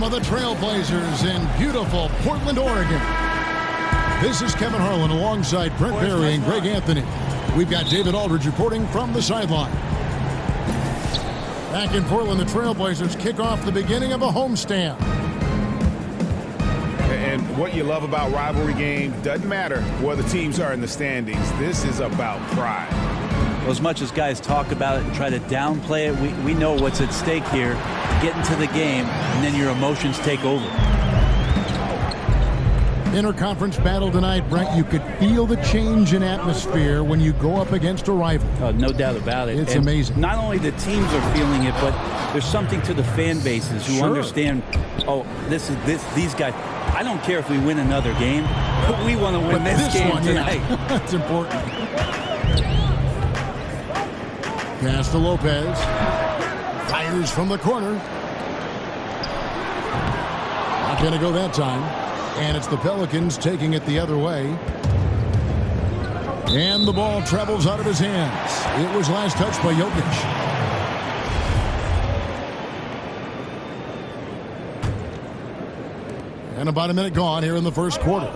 Of the Trailblazers in beautiful Portland, Oregon. This is Kevin Harlan alongside Brent Barry and Greg Anthony. We've got David Aldridge reporting from the sideline. Back in Portland, the Trailblazers kick off the beginning of a homestand. And what you love about rivalry games, doesn't matter where the teams are in the standings. This is about pride. Well, as much as guys talk about it and try to downplay it, we know what's at stake here. Get into the game, and then your emotions take over. Interconference battle tonight, Brent. You could feel the change in atmosphere when you go up against a rival. No doubt about it. It's amazing. Not only the teams are feeling it, but there's something to the fan bases who understand, oh, these guys. I don't care if we win another game, but we want to win this game tonight. Yeah. That's important. Pass to Lopez. Fires from the corner. Not going to go that time. And it's the Pelicans taking it the other way. And the ball travels out of his hands. It was last touched by Jokic. And about a minute gone here in the first quarter.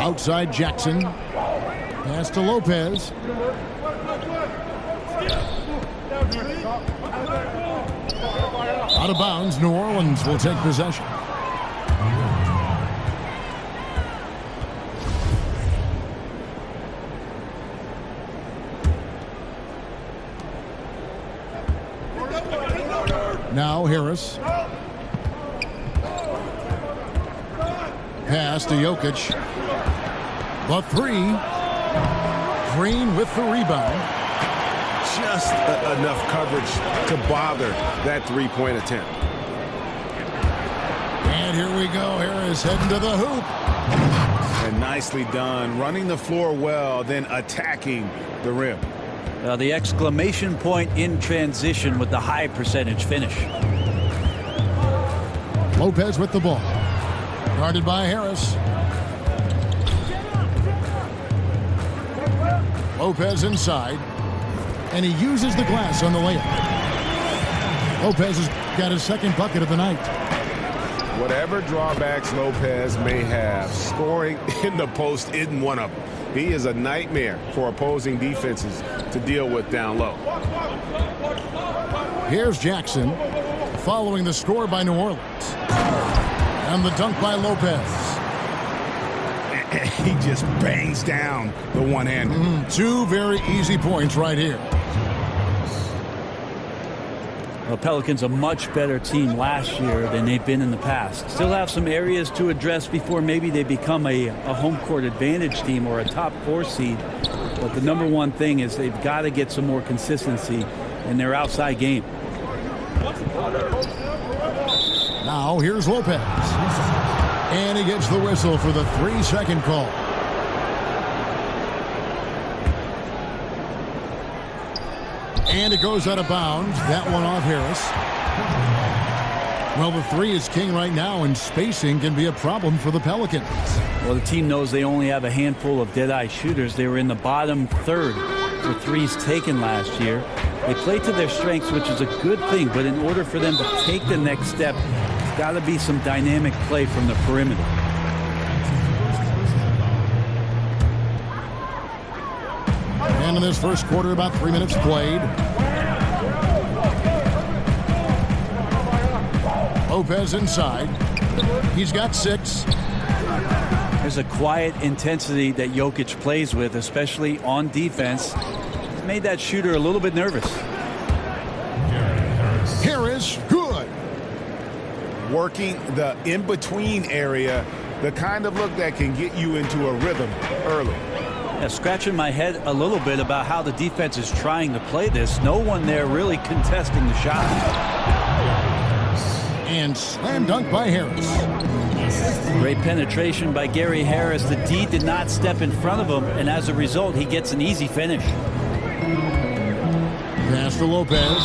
Outside Jackson. Pass to Lopez. Out of bounds, New Orleans will take possession. Now Harris. Pass to Jokic. The three. Green with the rebound. Just enough coverage to bother that three-point attempt. And here we go. Harris heading to the hoop. And nicely done. Running the floor well, then attacking the rim. The exclamation point in transition with the high percentage finish. Lopez with the ball. Guarded by Harris. Lopez inside. And he uses the glass on the layup. Lopez has got his second bucket of the night. Whatever drawbacks Lopez may have, scoring in the post isn't one of them. He is a nightmare for opposing defenses to deal with down low. Here's Jackson following the score by New Orleans. And the dunk by Lopez. He just bangs down the one-hander. Two very easy points right here. The Pelicans a much better team last year than they've been in the past. Still have some areas to address before maybe they become a home court advantage team or a top 4 seed. But the number one thing is they've got to get some more consistency in their outside game. Now here's Lopez. And he gets the whistle for the 3-second call. And it goes out of bounds. That one off Harris. Well, the three is king right now, and spacing can be a problem for the Pelicans. Well, the team knows they only have a handful of dead-eye shooters. They were in the bottom third for threes taken last year. They play to their strengths, which is a good thing, but in order for them to take the next step, there's got to be some dynamic play from the perimeter. And in this first quarter, about 3 minutes played. Lopez inside. He's got 6. There's a quiet intensity that Jokic plays with, especially on defense. It's made that shooter a little bit nervous. Harris, good. Working the in-between area, the kind of look that can get you into a rhythm early. Scratching my head a little bit about how the defense is trying to play this. No one there really contesting the shot. And slam dunk by Harris. Great penetration by Gary Harris. The D did not step in front of him, and as a result, he gets an easy finish. Pass to Lopez.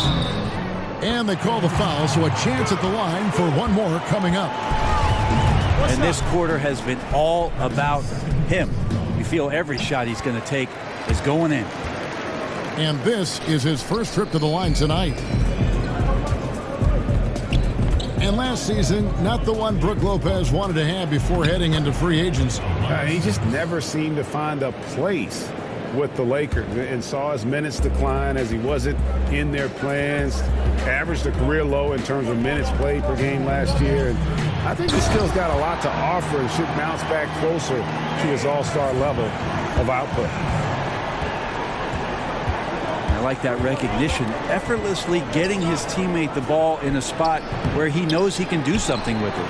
And they call the foul, so a chance at the line for one more coming up. And this quarter has been all about him. You feel every shot he's going to take is going in. And this is his first trip to the line tonight. And last season, not the one Brook Lopez wanted to have before heading into free agency. He just never seemed to find a place with the Lakers and saw his minutes decline as he wasn't in their plans. Averaged a career low in terms of minutes played per game last year. And I think he still's got a lot to offer and should bounce back closer to his all-star level of output. I like that recognition. Effortlessly getting his teammate the ball in a spot where he knows he can do something with it.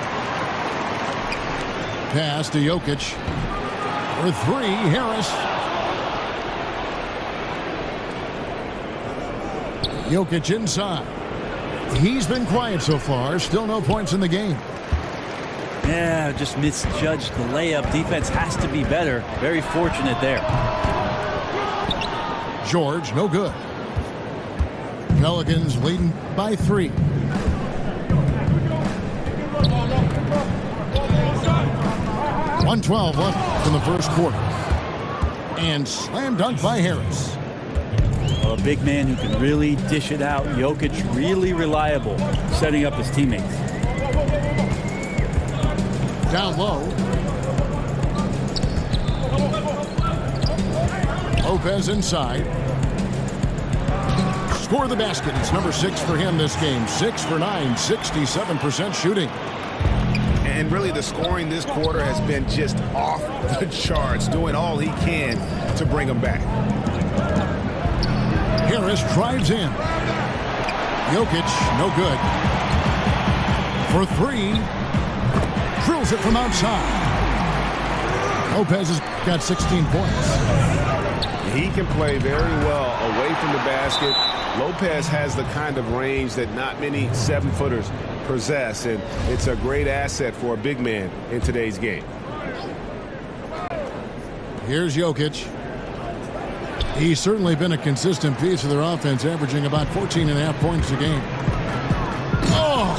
Pass to Jokic. For three, Harris. Jokic inside. He's been quiet so far. Still no points in the game. Yeah, just misjudged the layup. Defense has to be better. Very fortunate there. George, no good. Pelicans leading by 3. .112 left in the first quarter. And slam dunk by Harris. A big man who can really dish it out. Jokic really reliable, setting up his teammates. Down low. Lopez inside. Score the basket. It's number 6 for him this game. 6 for 9, 67% shooting. And really the scoring this quarter has been just off the charts, doing all he can to bring him back. Harris drives in. Jokic, no good. For 3. Drills it from outside. Lopez has got 16 points. He can play very well away from the basket. Lopez has the kind of range that not many 7-footers possess, and it's a great asset for a big man in today's game. Here's Jokic. He's certainly been a consistent piece of their offense, averaging about 14.5 points a game. Oh!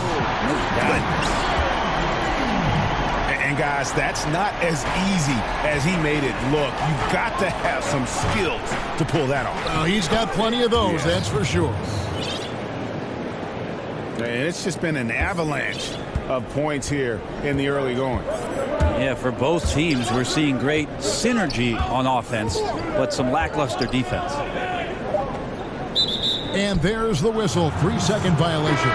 And guys, that's not as easy as he made it look. You've got to have some skills to pull that off. Oh, he's got plenty of those, that's for sure. And it's just been an avalanche of points here in the early going. Yeah, for both teams, we're seeing great synergy on offense, but some lackluster defense. And there's the whistle. 3-second violation.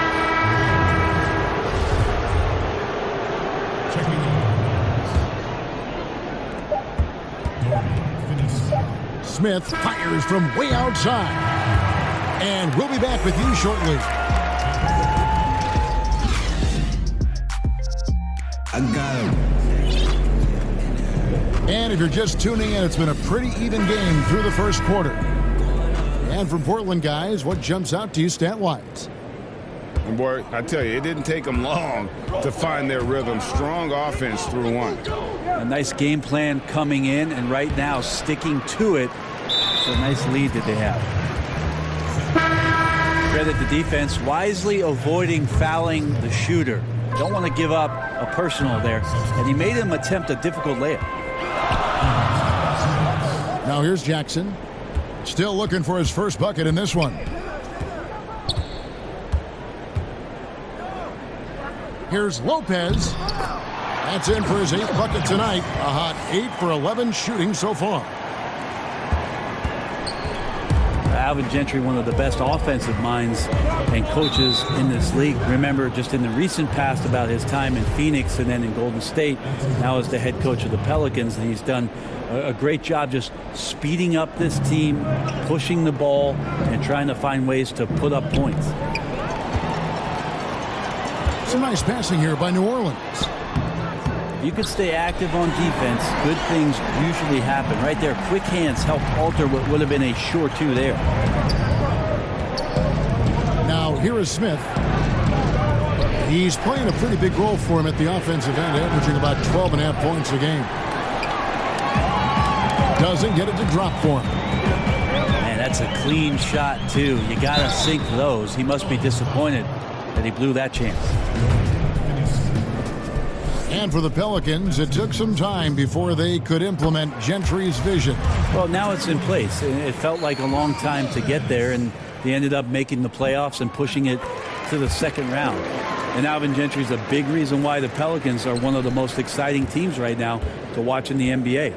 Smith fires from way outside. And we'll be back with you shortly. I got him. And if you're just tuning in, it's been a pretty even game through the first quarter. And from Portland, guys, what jumps out to you stat-wise? And boy, I tell you, it didn't take them long to find their rhythm. Strong offense through one. A nice game plan coming in, and right now sticking to it. It's a nice lead that they have. Credit the defense, wisely avoiding fouling the shooter. Don't want to give up a personal there. And he made him attempt a difficult layup. Now here's Jackson. Still looking for his first bucket in this one. Here's Lopez. That's in for his 8th bucket tonight. A hot 8 for 11 shooting so far. Alvin Gentry, one of the best offensive minds and coaches in this league. Remember just in the recent past about his time in Phoenix and then in Golden State. Now as the head coach of the Pelicans, and he's done a great job just speeding up this team, pushing the ball, and trying to find ways to put up points. Some nice passing here by New Orleans. you could stay active on defense, good things usually happen. Right there, quick hands help alter what would have been a sure two there. Now, here is Smith. He's playing a pretty big role for him at the offensive end, averaging about 12.5 points a game. Doesn't get it to drop for him. Man, that's a clean shot, too. You got to sink those. He must be disappointed that he blew that chance. And for the Pelicans, it took some time before they could implement Gentry's vision. Well, now it's in place. It felt like a long time to get there, and they ended up making the playoffs and pushing it to the second round. And Alvin Gentry's a big reason why the Pelicans are one of the most exciting teams right now to watch in the NBA.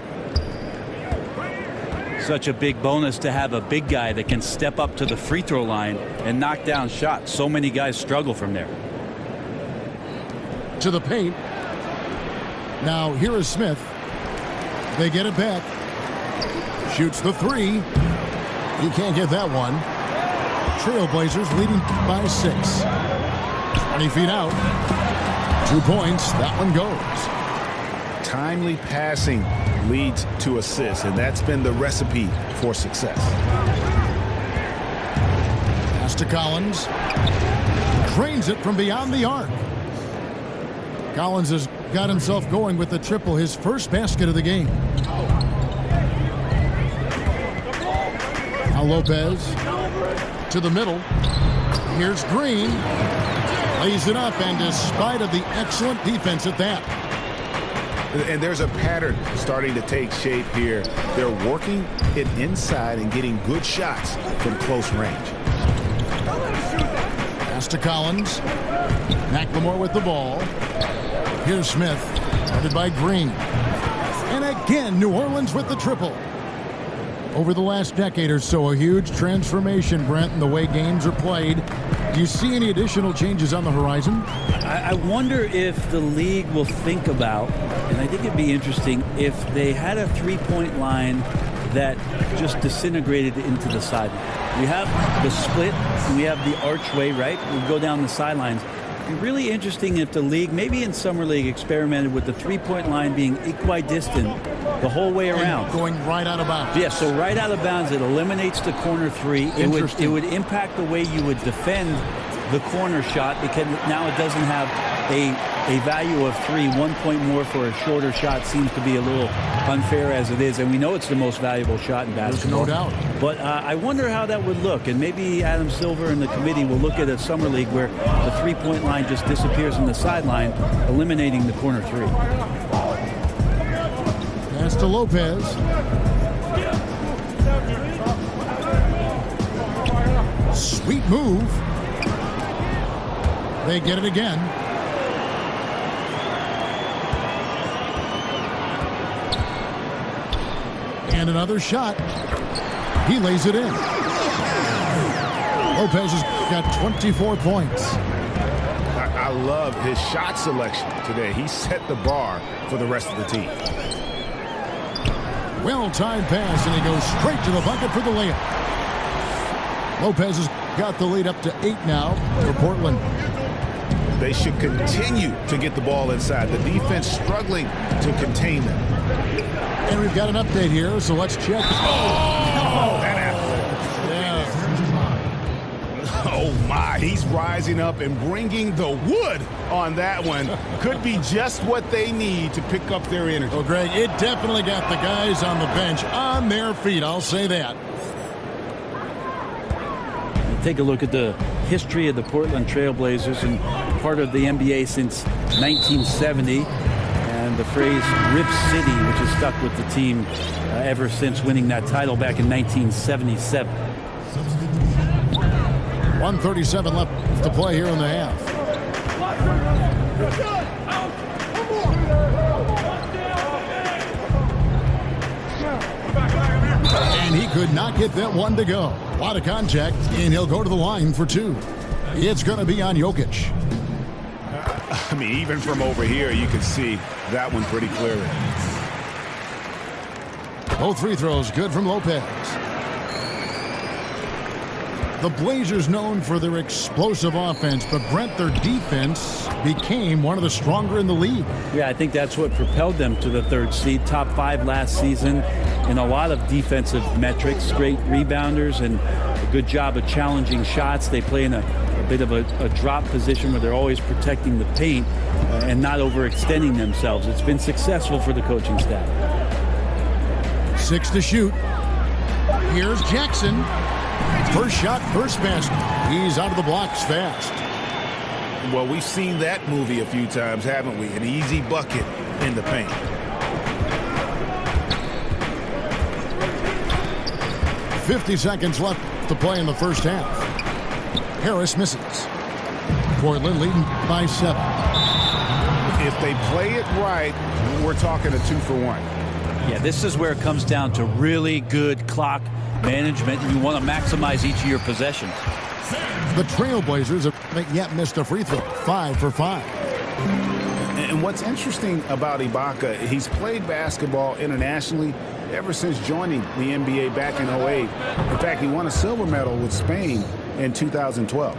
Such a big bonus to have a big guy that can step up to the free throw line and knock down shots. So many guys struggle from there. To the paint. Now here is Smith. They get it back. Shoots the three. He can't get that one. Trailblazers leading by 6. 20 feet out. 2 points. That one goes. Timely passing leads to assists, and that's been the recipe for success. Pass to Collins. Drains it from beyond the arc. Collins has got himself going with the triple, his first basket of the game. Now Lopez to the middle. Here's Green. Lays it up, and despite of the excellent defense at that. And there's a pattern starting to take shape here. They're working it inside and getting good shots from close range. Pass to Collins. McLemore with the ball. Here's Smith. Guarded by Green. And again, New Orleans with the triple. Over the last decade or so, a huge transformation, Brent, in the way games are played. Do you see any additional changes on the horizon? I wonder if the league will think about, and I think it'd be interesting, if they had a three-point line that just disintegrated into the sideline. We have the split, and we have the archway, right? We go down the sidelines. It'd be really interesting if the league, maybe in Summer League, experimented with the three-point line being equidistant the whole way around. And going right out of bounds. Yeah, so right out of bounds, it eliminates the corner three. It would impact the way you would defend the corner shot, because now it doesn't have a value of 3. 1 point more for a shorter shot seems to be a little unfair as it is, and we know it's the most valuable shot in basketball. There's no doubt. But I wonder how that would look, and maybe Adam Silver and the committee will look at a Summer League where the three-point line just disappears in the sideline, eliminating the corner three. Pass to Lopez. Sweet move. They get it again. And another shot. He lays it in. Lopez has got 24 points. I love his shot selection today. He set the bar for the rest of the team. Well-timed pass, and he goes straight to the bucket for the layup. Lopez has got the lead up to 8 now for Portland. They should continue to get the ball inside. The defense struggling to contain them. And we've got an update here, so let's check. Oh, that Oh, my. He's rising up and bringing the wood on that one. Could be just what they need to pick up their energy. Well, Greg, it definitely got the guys on the bench on their feet. I'll say that. Take a look at the history of the Portland Trailblazers, and part of the NBA since 1970. And the phrase Rip City, which has stuck with the team ever since winning that title back in 1977. 1:37 left to play here in the half. And he could not get that one to go. A lot of contact, and he'll go to the line for 2. It's going to be on Jokic. I mean, even from over here, you can see that one pretty clearly. Both free throws good from Lopez. The The Blazers known for their explosive offense, but Brent, their defense became one of the stronger in the league. Yeah, I think that's what propelled them to the 3rd seed, top 5 last season in a lot of defensive metrics, great rebounders and a good job of challenging shots. They play in a bit of a drop position where they're always protecting the paint and not overextending themselves. It's been successful for the coaching staff. 6 to shoot. Here's Jackson. First shot, first basket. He's out of the blocks fast. Well, we've seen that movie a few times, haven't we? An easy bucket in the paint. .50 seconds left to play in the first half. Harris misses. Portland leading by 7. If they play it right, we're talking a 2-for-1. Yeah, this is where it comes down to really good clock management. You want to maximize each of your possessions. The Trailblazers have not yet missed a free throw. 5 for 5. And what's interesting about Ibaka, he's played basketball internationally ever since joining the NBA back in 08. In fact, he won a silver medal with Spain in 2012.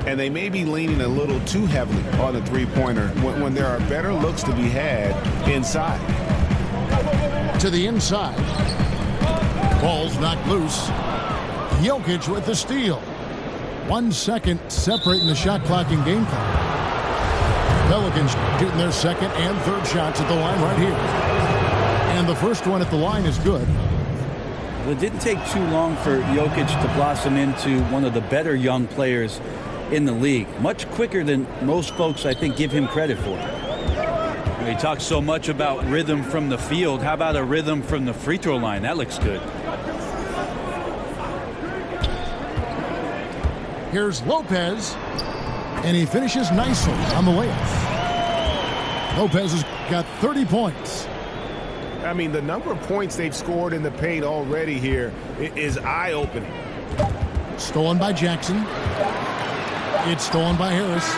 And they may be leaning a little too heavily on the three-pointer when there are better looks to be had inside. To the inside. Ball's knocked loose. Jokic with the steal. 1 second separating the shot clock and game clock. Pelicans shooting their second and third shots at the line right here. And the first one at the line is good. It didn't take too long for Jokic to blossom into one of the better young players in the league. Much quicker than most folks, I think, give him credit for. He talks so much about rhythm from the field. How about a rhythm from the free throw line? That looks good. Here's Lopez, and he finishes nicely on the layup. Lopez has got 30 points. I mean, the number of points they've scored in the paint already here is eye-opening. Stolen by Jackson. It's stolen by Harris.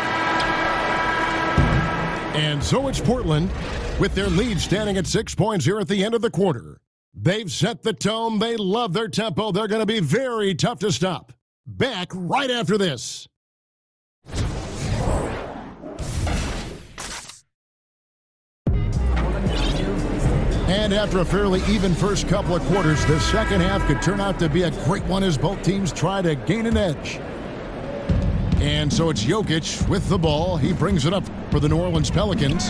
And so it's Portland with their lead standing at 6 points here at the end of the quarter. They've set the tone. They love their tempo. They're going to be very tough to stop. Back right after this. And after a fairly even first couple of quarters, the second half could turn out to be a great one as both teams try to gain an edge. And so it's Jokic with the ball. He brings it up for the New Orleans Pelicans.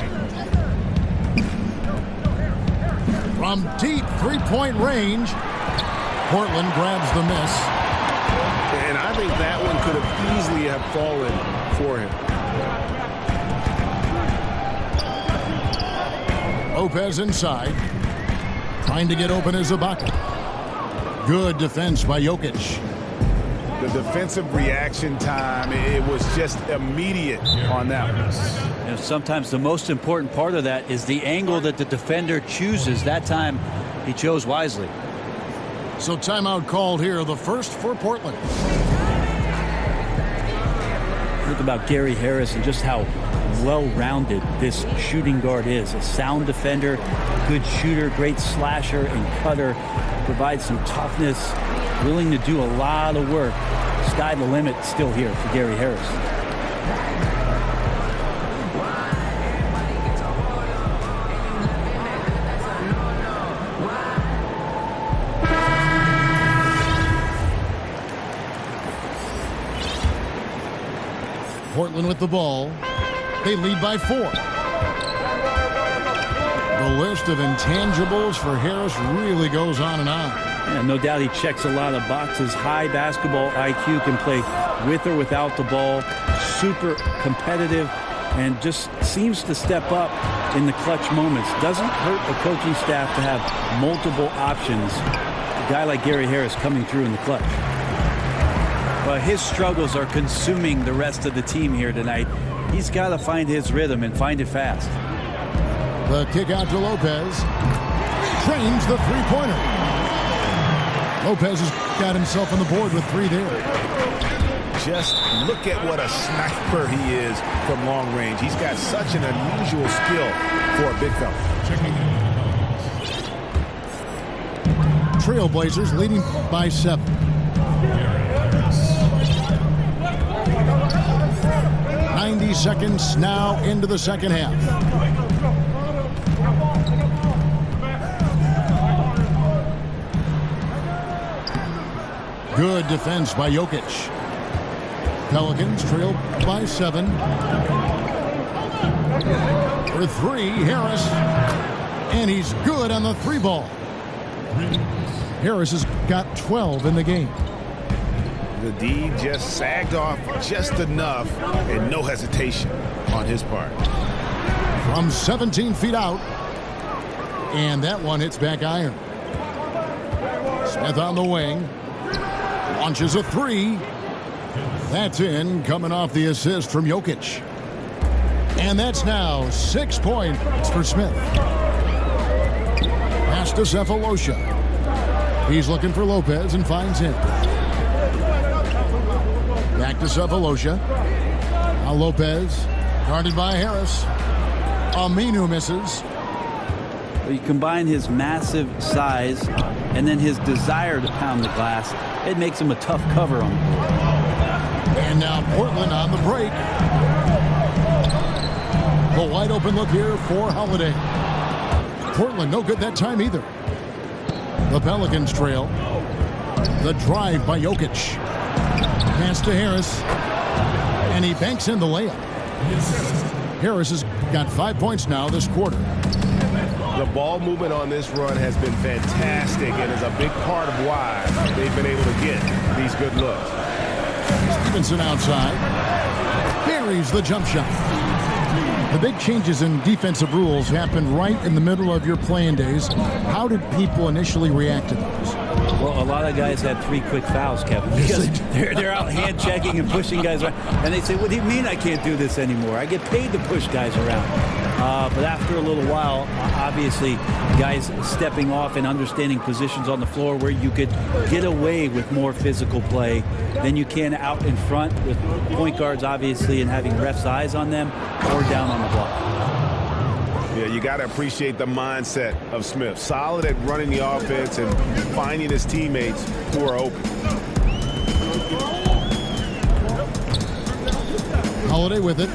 From deep three-point range, Portland grabs the miss. And I think that one could have easily have fallen for him. Lopez inside. Trying to get open is Ibaka. Good defense by Jokic. The defensive reaction time, it was just immediate on that one. You know, sometimes the most important part of that is the angle that the defender chooses. That time, he chose wisely. So timeout called here, the first for Portland. Think about Gary Harris and just how well-rounded this shooting guard is. A sound defender, good shooter, great slasher and cutter, provides some toughness, willing to do a lot of work. Sky the limit still here for Gary Harris. Portland with the ball. They lead by 4. The list of intangibles for Harris really goes on and on. Yeah, no doubt he checks a lot of boxes. High basketball IQ, can play with or without the ball. Super competitive and just seems to step up in the clutch moments. Doesn't hurt the coaching staff to have multiple options. A guy like Gary Harris coming through in the clutch. But his struggles are consuming the rest of the team here tonight. He's got to find his rhythm and find it fast. The kick out to Lopez. Trains the three-pointer. Lopez has got himself on the board with 3 there. Just look at what a sniper he is from long range. He's got such an unusual skill for a big fella. Trailblazers leading by 7. 90 seconds now into the second half. Good defense by Jokic. Pelicans trail by 7. For 3, Harris. And he's good on the 3 ball. Harris has got 12 in the game. The D just sagged off just enough and no hesitation on his part. From 17 feet out. And that one hits back iron. Smith on the wing. Launches a 3. That's in, coming off the assist from Jokic. And that's now 6 points for Smith. Pass to Cephalosha. He's looking for Lopez and finds him. Back to Cephalosha. Now Lopez, guarded by Harris. Aminu misses. You combine his massive size and then his desire to pound the glass, it makes him a tough cover on the board. And now Portland on the break. A wide open look here for Holiday. Portland no good that time either. The Pelicans trail. The drive by Jokic. Pass to Harris. And he banks in the layup. Harris has got 5 points now this quarter. The ball movement on this run has been fantastic and is a big part of why they've been able to get these good looks. Stevenson outside. Buries the jump shot. The big changes in defensive rules happened right in the middle of your playing days. How did people initially react to those? Well, a lot of guys had 3 quick fouls, Kevin, because they're out hand checking and pushing guys around. And they say, what do you mean I can't do this anymore? I get paid to push guys around. But after a little while, obviously, guys stepping off and understanding positions on the floor where you could get away with more physical play than you can out in front with point guards, obviously, and having refs' eyes on them or down on the block. Yeah, you got to appreciate the mindset of Smith. Solid at running the offense and finding his teammates who are open. Holiday with it.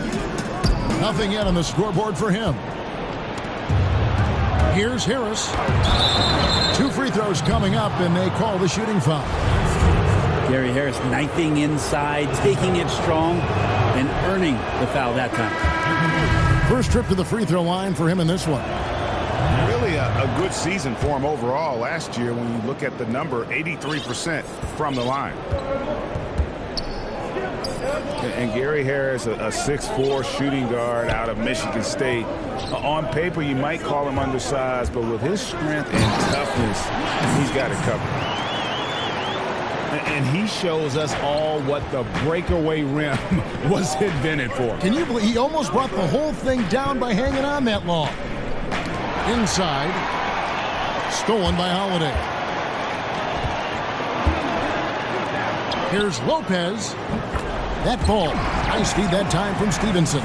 Nothing yet on the scoreboard for him. Here's Harris. 2 free throws coming up, and they call the shooting foul. Gary Harris knifing inside, taking it strong, and earning the foul that time. First trip to the free throw line for him in this one. Really a good season for him overall last year when you look at the number, 83% from the line. And Gary Harris, a 6'4" shooting guard out of Michigan State. On paper, you might call him undersized, but with his strength and toughness, he's got it covered. And he shows us all what the breakaway rim was invented for. Can you believe he almost brought the whole thing down by hanging on that long? Inside. Stolen by Holiday. Here's Lopez. That ball. Nice feed that time from Stevenson.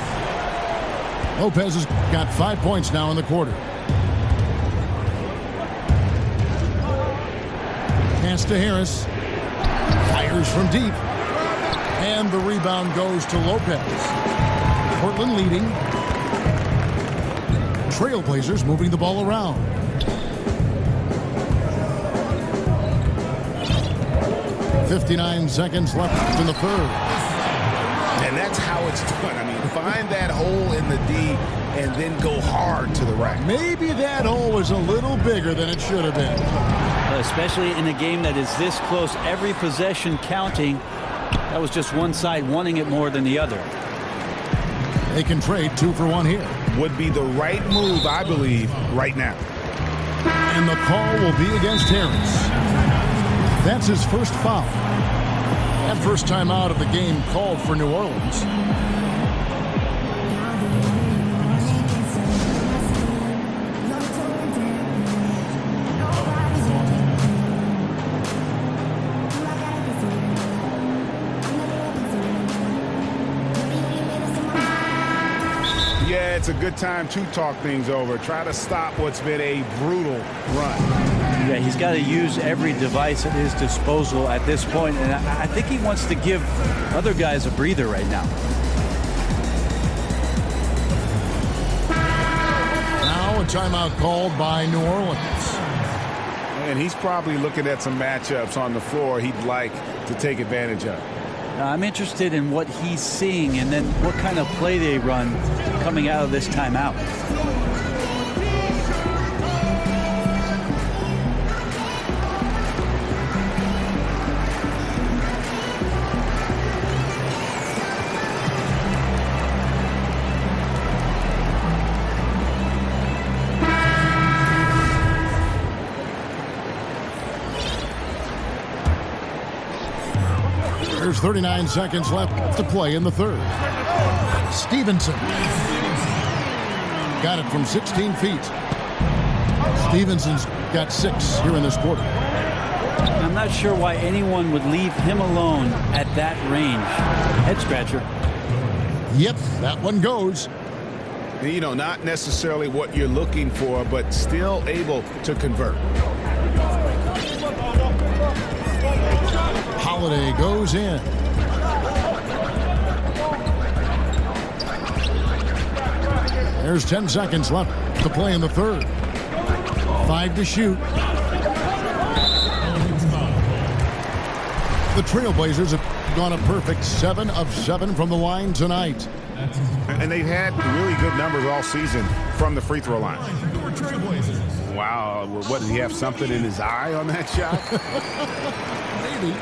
Lopez has got 5 points now in the quarter. Pass to Harris. Fires from deep. And the rebound goes to Lopez. Portland leading. Trailblazers moving the ball around. .59 seconds left in the third. And that's how it's done. I mean, find that hole in the D and then go hard to the rack. Maybe that hole was a little bigger than it should have been. Especially in a game that is this close, every possession counting. That was just one side wanting it more than the other. They can trade 2 for 1 here. Would be the right move, I believe, right now. And the call will be against Harris. That's his first foul. That first time out of the game called for New Orleans. Yeah, it's a good time to talk things over. Try to stop what's been a brutal run. Yeah, he's got to use every device at his disposal at this point, and I think he wants to give other guys a breather right now. timeout called by New Orleans. And he's probably looking at some matchups on the floor he'd like to take advantage of. I'm interested in what he's seeing and then what kind of play they run coming out of this timeout. There's 39 seconds left to play in the third. Stevenson got it from 16 feet. Stevenson's got 6 here in this quarter. I'm not sure why anyone would leave him alone at that range. Head scratcher. Yep, that one goes. You know, not necessarily what you're looking for, but still able to convert. Holiday goes in. There's 10 seconds left to play in the third. 5 to shoot. The Trailblazers have gone a perfect 7 of 7 from the line tonight. And they've had really good numbers all season from the free throw line. Wow, what, did he have something in his eye on that shot? Maybe.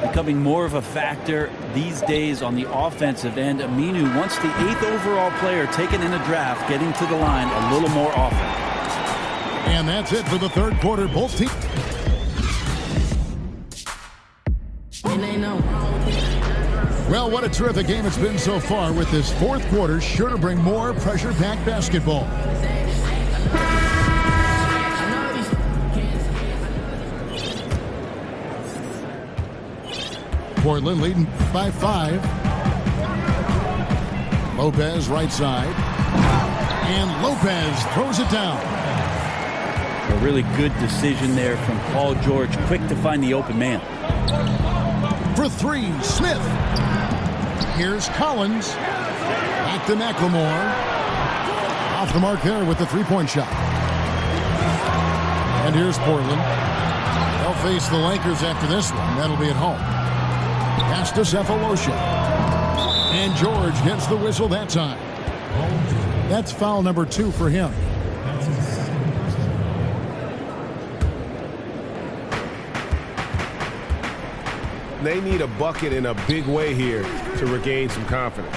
Becoming more of a factor these days on the offensive end. Aminu, once the 8th overall player taken in the draft, getting to the line a little more often. And that's it for the third quarter. Both teams. Well, what a terrific game it's been so far, with this fourth quarter sure to bring more pressure-packed basketball. Portland leading by 5. Lopez right side. And Lopez throws it down. A really good decision there from Paul George. Quick to find the open man. For 3, Smith. Here's Collins. Back to McLemore. Off the mark there with the three-point shot. And here's Portland. They'll face the Lakers after this one. That'll be at home. Pass to Cephalosha. And George gets the whistle that time. That's foul number 2 for him. They need a bucket in a big way here to regain some confidence.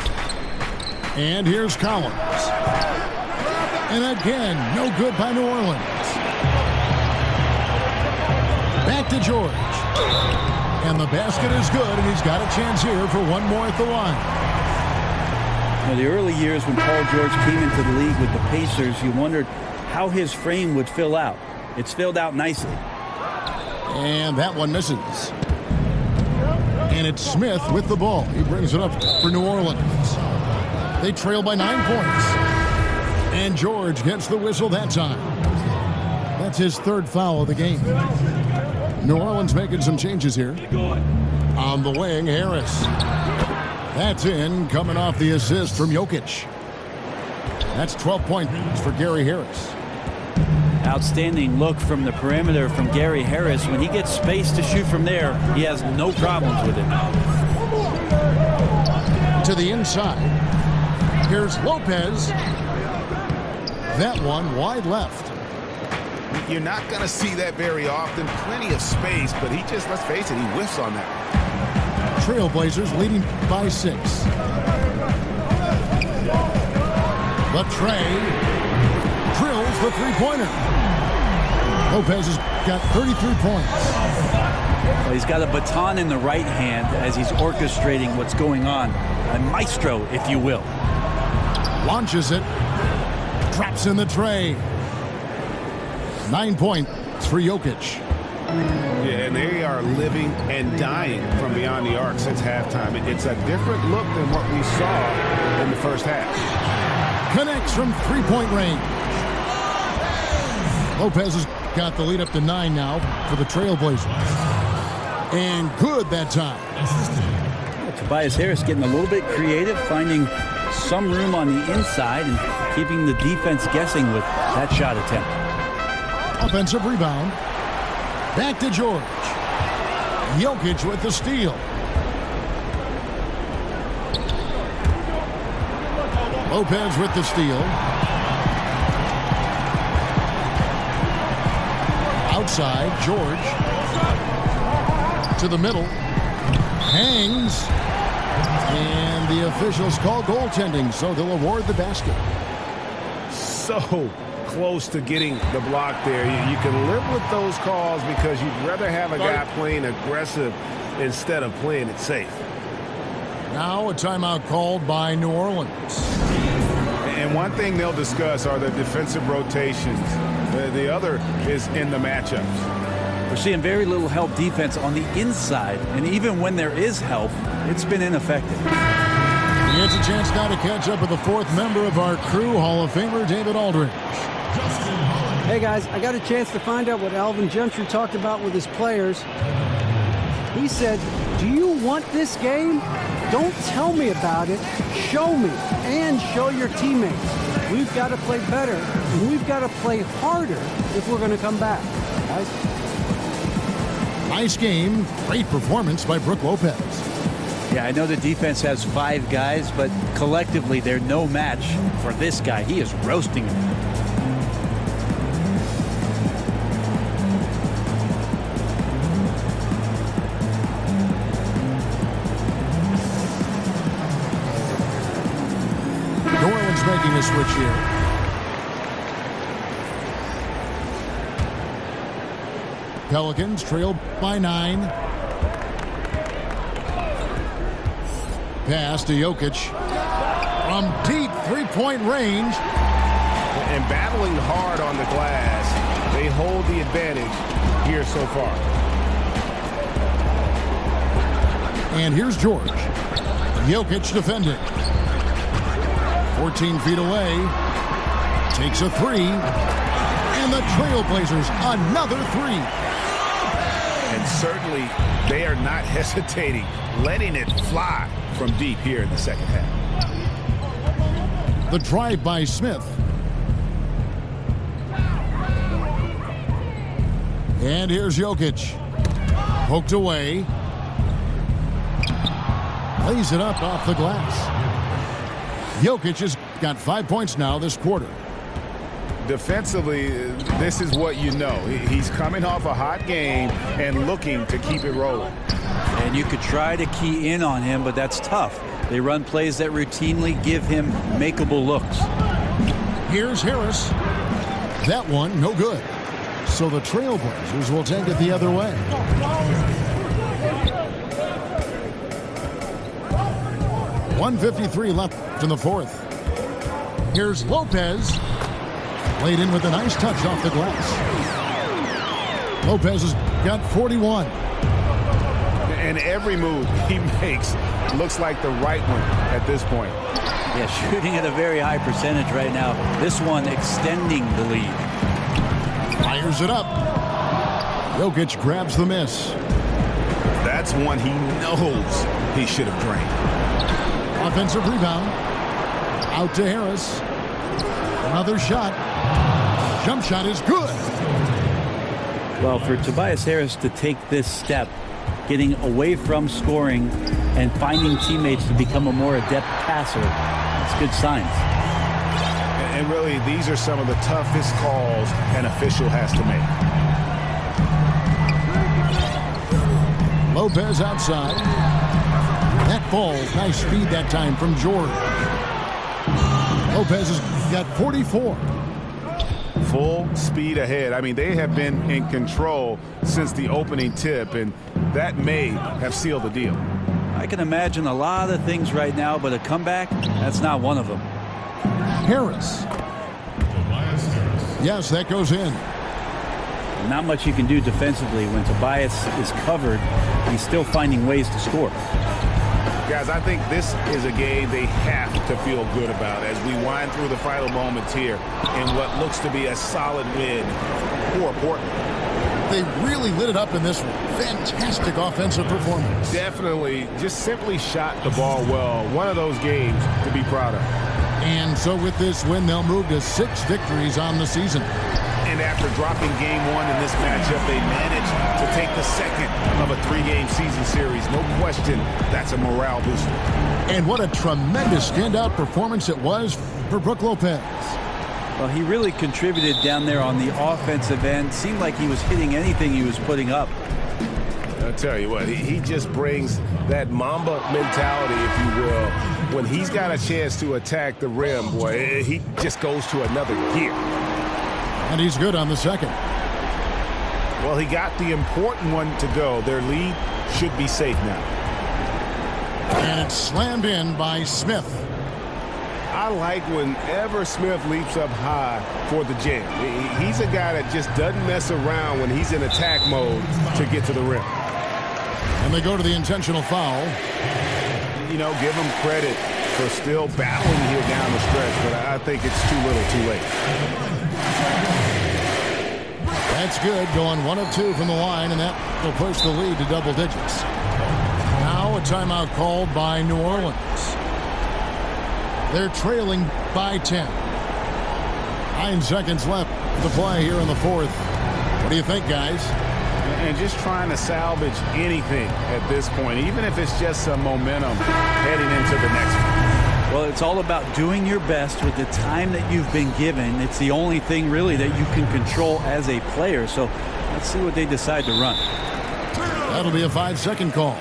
And here's Collins. And again, no good by New Orleans. Back to George. And the basket is good, and he's got a chance here for one more at the line. Now, the early years when Paul George came into the league with the Pacers, you wondered how his frame would fill out. It's filled out nicely. And that one misses. And it's Smith with the ball. He brings it up for New Orleans. They trail by 9 points. And George gets the whistle that time. That's his 3rd foul of the game. New Orleans making some changes here. On the wing, Harris. That's in, coming off the assist from Jokic. That's 12 points for Gary Harris. Outstanding look from the perimeter from Gary Harris. When he gets space to shoot from there, he has no problems with it. To the inside. Here's Lopez. That one wide left. You're not going to see that very often. Plenty of space, but he just, let's face it, he whiffs on that. Trailblazers leading by 6. Latrey drills the three-pointer. Lopez has got 33 points. Well, he's got a baton in the right hand as he's orchestrating what's going on. A maestro, if you will. Launches it. Drops in the tray. 9 points for Jokic. Yeah, and they are living and dying from beyond the arc since halftime. It's a different look than what we saw in the first half. Connects from three-point range. Lopez has got the lead up to 9 now for the Trailblazers. And good that time. Tobias Harris getting a little bit creative, finding some room on the inside and keeping the defense guessing with that shot attempt. Offensive rebound. Back to George. Jokic with the steal. Lopez with the steal. Outside, George. To the middle. Hangs. And the officials call goaltending, so they'll award the basket. So close to getting the block there. You can live with those calls because you'd rather have a guy playing aggressive instead of playing it safe. Now a timeout called by New Orleans. And one thing they'll discuss are the defensive rotations. The other is in the matchups. We're seeing very little help defense on the inside, and even when there is help, it's been ineffective. He gets a chance now to catch up with the fourth member of our crew, Hall of Famer David Aldridge. Hey guys, I got a chance to find out what Alvin Gentry talked about with his players. He said, "Do you want this game? Don't tell me about it. Show me and show your teammates. We've got to play better, and we've got to play harder if we're going to come back." Guys. Nice game. Great performance by Brook Lopez. Yeah, I know the defense has 5 guys, but collectively they're no match for this guy. He is roasting him. New Orleans making a switch here. Pelicans trail by 9. Pass to Jokic from deep three-point range. And battling hard on the glass, they hold the advantage here so far. And here's George. Jokic defending. 14 feet away. Takes a 3. And the Trailblazers another 3. And certainly they are not hesitating, letting it fly from deep here in the second half. The drive by Smith. And here's Jokic. Poked away. Lays it up off the glass. Jokic has got 5 points now this quarter. Defensively, this is what you know. He's coming off a hot game and looking to keep it rolling. And you could try to key in on him, but that's tough. They run plays that routinely give him makeable looks. Here's Harris. That one, no good. So the Trailblazers will take it the other way. .153 left in the fourth. Here's Lopez. Laid in with a nice touch off the glass. Lopez has got 41. And every move he makes looks like the right one at this point. Yeah, shooting at a very high percentage right now. This one extending the lead. Fires it up. Jokic grabs the miss. That's one he knows he should have drained. Offensive rebound. Out to Harris. Another shot. Jump shot is good. Well, for Tobias Harris to take this step, getting away from scoring and finding teammates to become a more adept passer, it's good signs. And really, these are some of the toughest calls an official has to make. Lopez outside. That falls. Nice speed that time from George. Lopez has got 44. Full speed ahead. I mean, they have been in control since the opening tip, and that may have sealed the deal. I can imagine a lot of things right now, but a comeback, that's not one of them. Harris. Yes, that goes in. Not much you can do defensively when Tobias is covered. He's still finding ways to score. Guys, I think this is a game they have to feel good about as we wind through the final moments here in what looks to be a solid win for Portland. They really lit it up in this one. Fantastic offensive performance. Definitely just simply shot the ball well. One of those games to be be proud of. And so with this win, they'll move to 6 victories on the season. And after dropping game 1 in this matchup, they managed to take the second of a 3-game season series. No question, that's a morale booster. And what a tremendous standout performance it was for Brook Lopez. Well, he really contributed down there on the offensive end. Seemed like he was hitting anything he was putting up. I'll tell you what, he just brings that Mamba mentality, if you will. When he's got a chance to attack the rim, boy, he just goes to another gear. And he's good on the second. Well, he got the important one to go. Their lead should be safe now. And it's slammed in by Smith. I like whenever Smith leaps up high for the jam. He's a guy that just doesn't mess around when he's in attack mode to get to the rim. And they go to the intentional foul. You know, give him credit for still battling here down the stretch, but I think it's too little too late. That's good, going 1 of 2 from the line, and that will push the lead to double digits. Now a timeout called by New Orleans. They're trailing by 10. 9 seconds left to play here in the fourth. What do you think, guys? And just trying to salvage anything at this point, even if it's just some momentum heading into the next one. Well, it's all about doing your best with the time that you've been given. It's the only thing really that you can control as a player. So let's see what they decide to run. That'll be a 5-second call.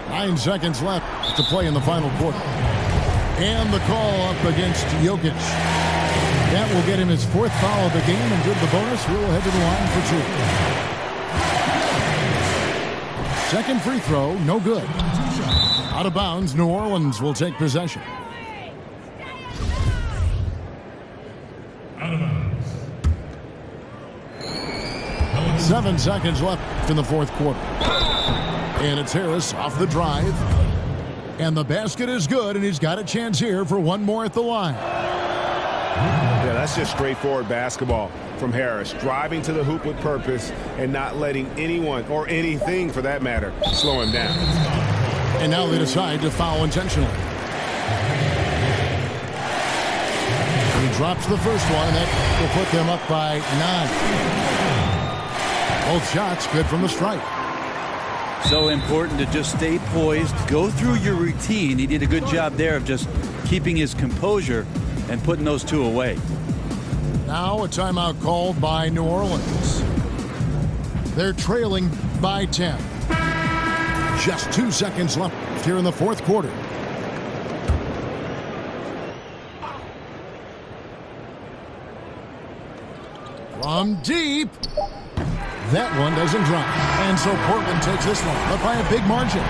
Nine seconds left to play in the final quarter. And the call up against Jokic. That will get him his 4th foul of the game, and good the bonus. We'll head to the line for 2. Second free throw, no good. Out of bounds, New Orleans will take possession. Out of bounds. 7 seconds left in the fourth quarter. And it's Harris off the drive. And the basket is good, and he's got a chance here for one more at the line. Yeah, that's just straightforward basketball from Harris. Driving to the hoop with purpose and not letting anyone, or anything for that matter, slow him down. And now they decide to foul intentionally. He drops the first one, and that will put them up by 9. Both shots good from the strike. So important to just stay poised, go through your routine. He did a good job there of just keeping his composure and putting those 2 away. Now a timeout called by New Orleans. They're trailing by 10. Just 2 seconds left here in the fourth quarter. From deep. That one doesn't drop. And so Portland takes this one, but by a big margin.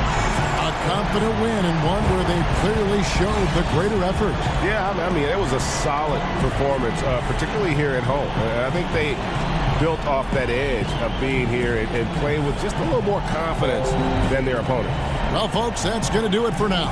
A confident win, and one where they clearly showed the greater effort. Yeah, I mean, it was a solid performance, particularly here at home. I think they built off that edge of being here and playing with just a little more confidence than their opponent. Well, folks, that's going to do it for now.